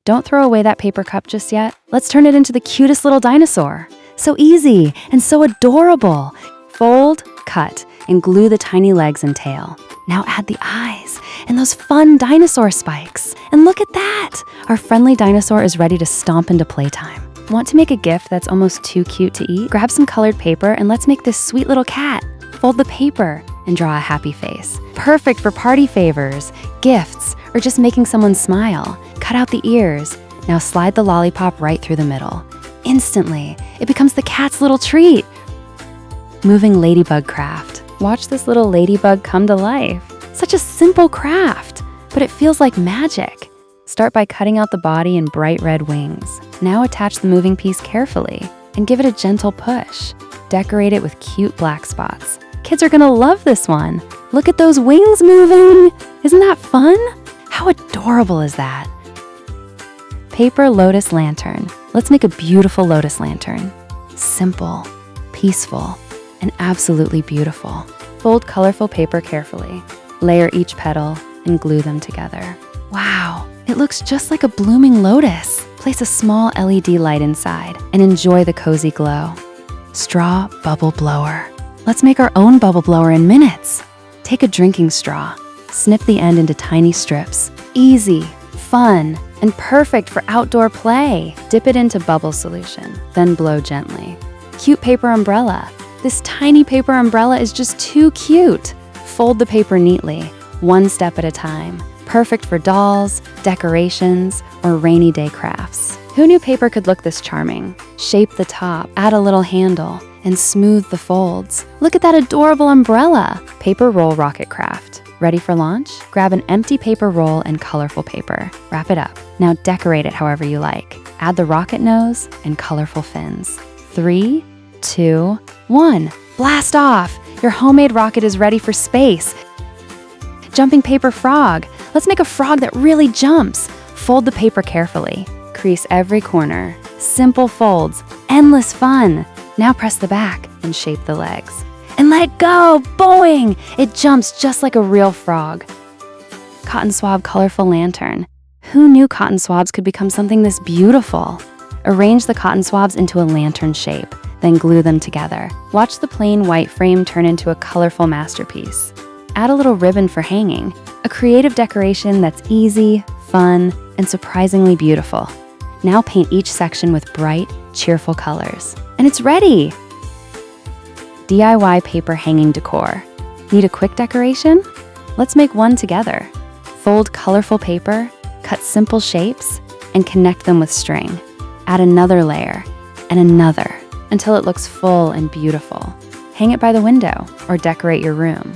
Don't throw away that paper cup just yet. Let's turn it into the cutest little dinosaur. So easy and so adorable. Fold, cut, and glue the tiny legs and tail. Now add the eyes and those fun dinosaur spikes. And look at that! Our friendly dinosaur is ready to stomp into playtime. Want to make a gift that's almost too cute to eat? Grab some colored paper and let's make this sweet little cat. Fold the paper and draw a happy face. Perfect for party favors, gifts, or just making someone smile. Cut out the ears. Now slide the lollipop right through the middle. Instantly, it becomes the cat's little treat. Moving ladybug craft. Watch this little ladybug come to life. Such a simple craft, but it feels like magic. Start by cutting out the body and bright red wings. Now attach the moving piece carefully and give it a gentle push. Decorate it with cute black spots. Kids are gonna love this one. Look at those wings moving. Isn't that fun? How adorable is that? Paper lotus lantern. Let's make a beautiful lotus lantern. Simple, peaceful, and absolutely beautiful. Fold colorful paper carefully. Layer each petal and glue them together. Wow, it looks just like a blooming lotus. Place a small LED light inside and enjoy the cozy glow. Straw bubble blower. Let's make our own bubble blower in minutes. Take a drinking straw. Snip the end into tiny strips. Easy, fun, and perfect for outdoor play. Dip it into bubble solution, then blow gently. Cute paper umbrella. This tiny paper umbrella is just too cute. Fold the paper neatly, one step at a time. Perfect for dolls, decorations, or rainy day crafts. Who knew paper could look this charming? Shape the top, add a little handle, and smooth the folds. Look at that adorable umbrella. Paper roll rocket craft. Ready for launch? Grab an empty paper roll and colorful paper. Wrap it up. Now decorate it however you like. Add the rocket nose and colorful fins. 3, 2, 1. Blast off! Your homemade rocket is ready for space. Jumping paper frog. Let's make a frog that really jumps. Fold the paper carefully. Crease every corner. Simple folds. Endless fun. Now press the back and shape the legs. And let it go! Boing! It jumps just like a real frog. Cotton swab colorful lantern. Who knew cotton swabs could become something this beautiful? Arrange the cotton swabs into a lantern shape, then glue them together. Watch the plain white frame turn into a colorful masterpiece. Add a little ribbon for hanging, a creative decoration that's easy, fun, and surprisingly beautiful. Now paint each section with bright, cheerful colors. And it's ready! DIY paper hanging decor. Need a quick decoration? Let's make one together. Fold colorful paper, cut simple shapes, and connect them with string. Add another layer, and another, until it looks full and beautiful. Hang it by the window or decorate your room.